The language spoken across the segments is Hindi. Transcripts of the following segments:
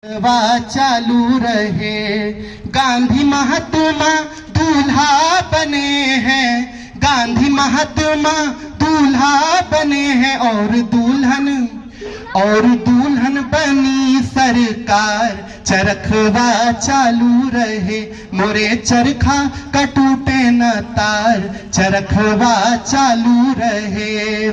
वा चालू रहे। गांधी महात्मा दूल्हा बने हैं, गांधी महात्मा दूल्हा बने हैं और दुल्हन बनी सरकार। चरखवा चालू रहे मोरे चरखा का टूटे न तार। चरखवा चालू रहे।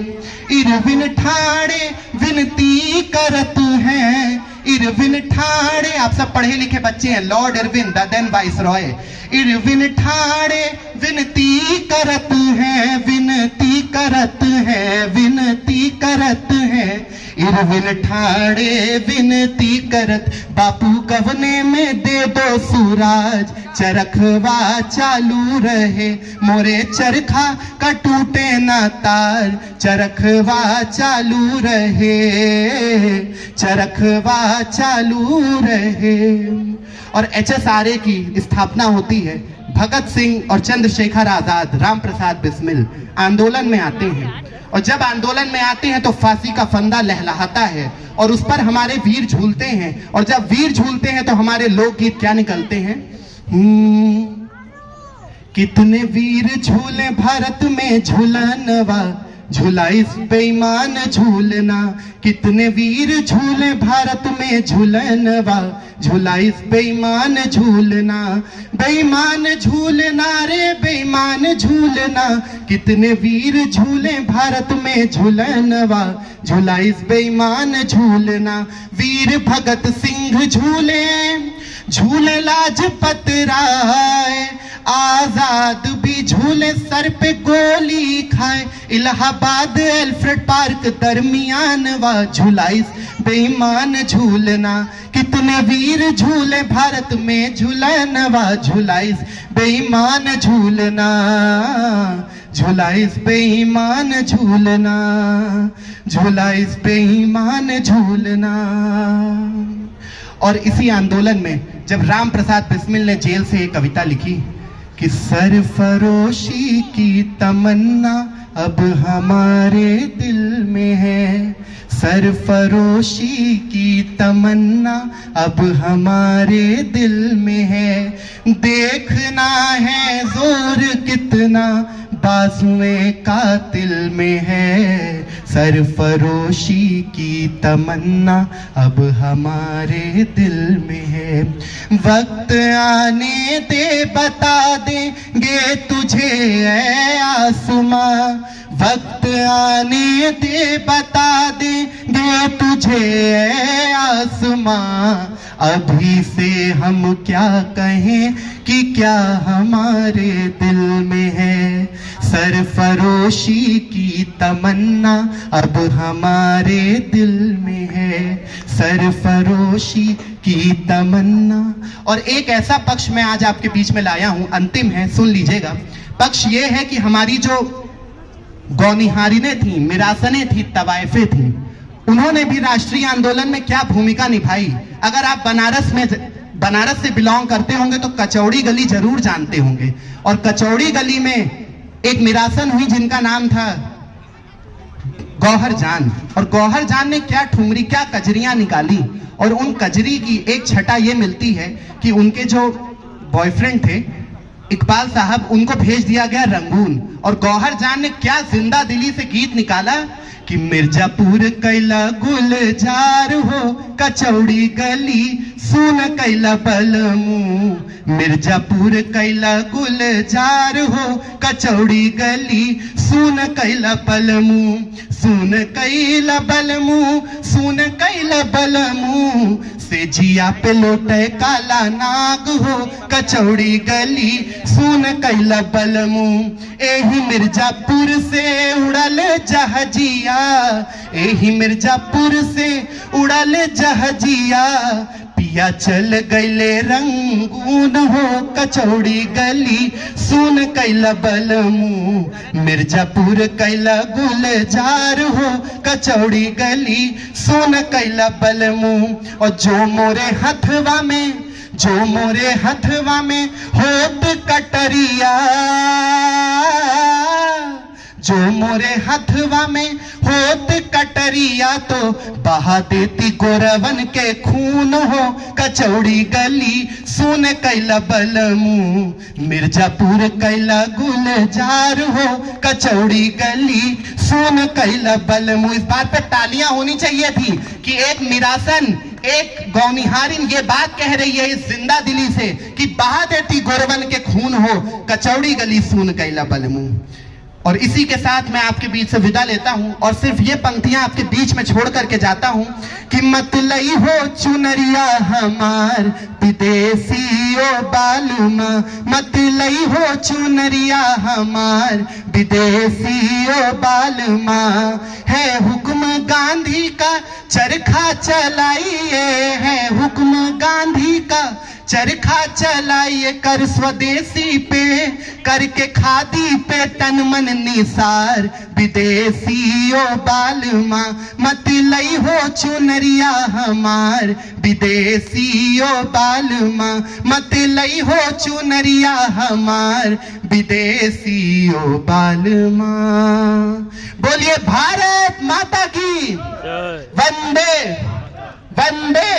इरविन ठाणे विनती करत हैं, इरविन ठाणे, आप सब पढ़े लिखे बच्चे हैं, Lord Irwin the then viceroy. Irwin ठाणे विनती करत हैं, विनती करत हैं, विनती करत हैं। इरविन ठाणे विनती करत, बापू गवने में दे दो सुराज। चरखवा चालू रहे मोरे चरखा का टूटे ना तार। चरखवा चालू रहे, चरखवा चालू रहे। और HSRA की स्थापना होती है। भगत सिंह और चंद्रशेखर आजाद, राम प्रसाद बिस्मिल आंदोलन में आते हैं, और जब आंदोलन में आते हैं तो फांसी का फंदा लहलहाता है और उस पर हमारे वीर झूलते हैं। और जब वीर झूलते हैं तो हमारे लोकगीत क्या निकलते हैं? कितने वीर झूले भारत में झूलनवा, झूला इस बेईमान झूलना। कितने वीर झूले भारत में झूलनवा, झूला इस बेईमान झूलना। बेईमान झूलना रे बेईमान झूलना। कितने वीर झूले भारत में झूलनवा, झूला इस बेईमान झूलना। वीर भगत सिंह झूले, झूले लाजपत राय। आजाद भी झूले सर पे गोली खाए। इलाहाबाद एल्फ्रेड पार्क दरमियान वा, झूला इस बेईमान झूलना। कितने वीर झूले भारत में झूलनवा, झूला इस बेईमान झूलना। झूला इस बेईमान झूलना, झूला इस बेईमान झूलना। और इसी आंदोलन में जब राम प्रसाद बिस्मिल ने जेल से एक कविता लिखी कि सरफरोशी की तमन्ना अब हमारे दिल में है। सरफरोशी की तमन्ना अब हमारे दिल में है। देखना है जोर कितना बाजुए कातिल में है। सरफरोशी की तमन्ना अब हमारे दिल में है। वक्त आने दे बता देंगे तुझे ऐ आसमां। वक्त आने दे बता देंगे तुझे ऐ आसमां। अभी से हम क्या कहें कि क्या हमारे दिल में है। सरफरोशी की तमन्ना अब हमारे दिल में है। सरफरोशी की तमन्ना। और एक ऐसा पक्ष मैं आज आपके बीच में लाया हूं, अंतिम है, सुन लीजिएगा। पक्ष ये है कि हमारी जो गौनिहारिनें थी, मिरासनें थी, तवाइफें थी, उन्होंने भी राष्ट्रीय आंदोलन में क्या भूमिका निभाई। अगर आप बनारस से बिलोंग करते होंगे तो कचौड़ी गली जरूर जानते होंगे। और कचौड़ी गली में एक मिरासन हुई जिनका नाम था गौहर जान। और गौहर जान ने क्या ठुमरी, क्या कजरियां निकाली। और उन कजरी की एक छटा ये मिलती है कि उनके जो बॉयफ्रेंड थे इकबाल साहब, उनको भेज दिया गया रंगून। और गौहर जान ने क्या जिंदा दिली से गीत निकाला कि मिर्जापुर कैला गुलजार हो कचौड़ी गली सुन कैला बलमू। मिर्जापुर कैला गुलजार हो कचौड़ी गली सुन कैला बलमू। सुन कैला बलमू, सुन कैला बलमू। से जिया पे लोटे काला नाग हो कचौड़ी गली सुन कैला बलमू। एही मिर्जापुर से उड़ल जहाजिया, एही मिर्जापुर से उड़ल जहाजिया। पिया चल गईले रंगून हो कचौड़ी गली सुन कैला बलमू। मिर्जापुर कैला गुलजार हो कचौड़ी गली सुन कैला बलमू। और जो मोरे हथवा में, जो मोरे हथवा में होत कटरिया, जो मोरे हथवा में होत कटरिया तो बहा देती गोरवन के खून हो। कचौड़ी गली सुन कैला बलमू मिर्जापुर कैला गुलजार हो। कचौड़ी गली सुन कैला बलमू। इस बात पे तालियां होनी चाहिए थी कि एक मिरासन एक गौनिहारिन ये बात कह रही है इस जिंदा दिली से कि बहा देती गोरवन के खून हो। कचौड़ी गली सुन कैला बलमू। और इसी के साथ मैं आपके बीच से विदा लेता हूं और सिर्फ ये पंक्तियां आपके बीच में छोड़ करके जाता हूं कि मत लई हो चुनरिया हमार विदेशी ओ बालमा। मत लई हो चुनरिया हमार विदेशी ओ बालमा। है हुक्म गांधी का चरखा चलाइए। है हुक्म गांधी का चरखा चलाइए। कर स्वदेशी पे करके खादी पे तन मन निसार विदेशी ओ बालमा। मत लई हो चुनरिया हमार विदेशी ओ बालमा। मत लई हो चुनरिया हमार विदेशी ओ बालमा। बोलिए भारत माता की वंदे वंदे